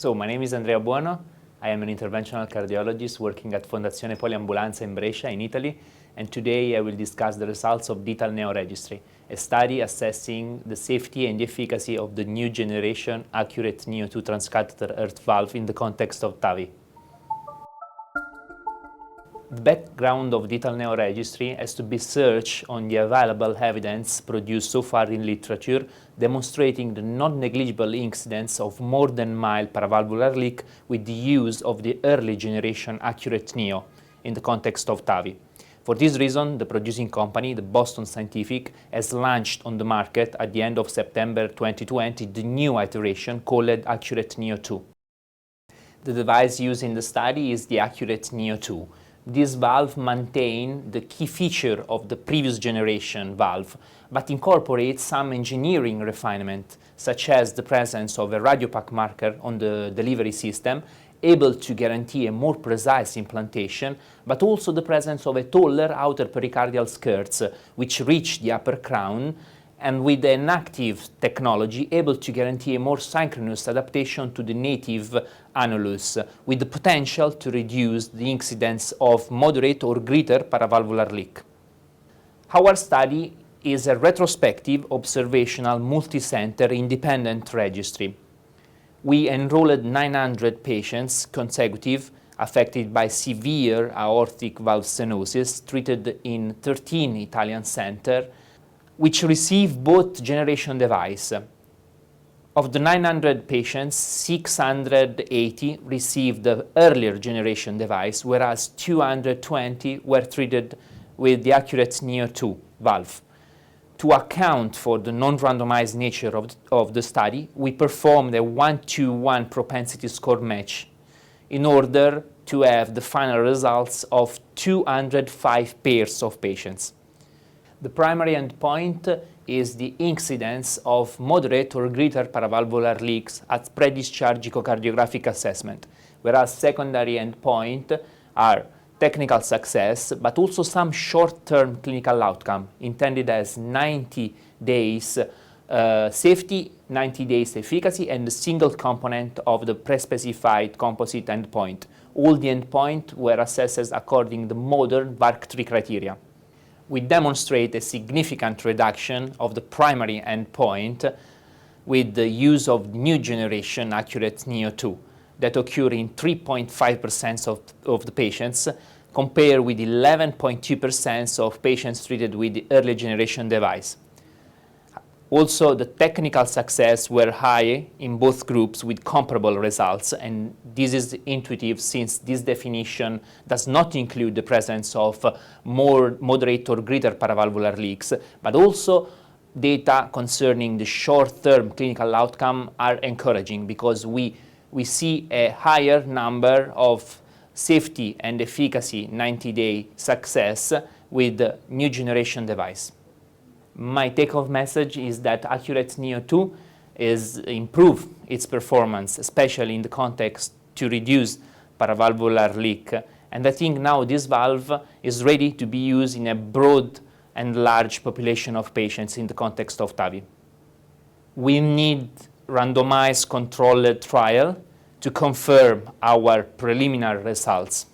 So my name is Andrea Buono. I am an interventional cardiologist working at Fondazione Poliambulanza in Brescia in Italy, and today I will discuss the results of DETAL NEO registry, a study assessing the safety and efficacy of the new generation ACURATE neo2 transcatheter earth valve in the context of TAVI. The background of DETAL NEO registry has to be searched on the available evidence produced so far in literature, demonstrating the non-negligible incidence of more than mild paravalvular leak with the use of the early generation ACURATE neo in the context of TAVI. For this reason, the producing company, the Boston Scientific, has launched on the market at the end of September 2020 the new iteration called ACURATE neo2. The device used in the study is the ACURATE neo2. This valve maintains the key feature of the previous generation valve, but incorporates some engineering refinement, such as the presence of a radiopaque marker on the delivery system, able to guarantee a more precise implantation, but also the presence of a taller outer pericardial skirts, which reach the upper crown, and with an active technology able to guarantee a more synchronous adaptation to the native annulus, with the potential to reduce the incidence of moderate or greater paravalvular leak. Our study is a retrospective, observational, multi-center, independent registry. We enrolled 900 patients consecutive affected by severe aortic valve stenosis, treated in 13 Italian centers, which received both generation device. Of the 900 patients, 680 received the earlier generation device, whereas 220 were treated with the ACURATE neo2 valve. To account for the non-randomized nature of the study, we performed a 1-to-1 propensity score match in order to have the final results of 205 pairs of patients. The primary endpoint is the incidence of moderate or greater paravalvular leaks at pre-discharge echocardiographic assessment, whereas secondary endpoint are technical success, but also some short-term clinical outcome intended as 90 days safety, 90 days efficacy, and a single component of the pre-specified composite endpoint. All the endpoints were assessed according to the modern VARC3 criteria. We demonstrate a significant reduction of the primary endpoint with the use of new generation ACURATE neo2 that occur in 3.5% of the patients, compared with 11.2% of patients treated with the early generation device. Also, the technical success were high in both groups with comparable results, and this is intuitive since this definition does not include the presence of more moderate or greater paravalvular leaks, but also data concerning the short-term clinical outcome are encouraging because we see a higher number of safety and efficacy 90-day success with the new generation device. My take-home message is that ACURATE neo2 is improve its performance, especially in the context to reduce paravalvular leak. And I think now this valve is ready to be used in a broad and large population of patients in the context of TAVI. We need randomized controlled trial to confirm our preliminary results.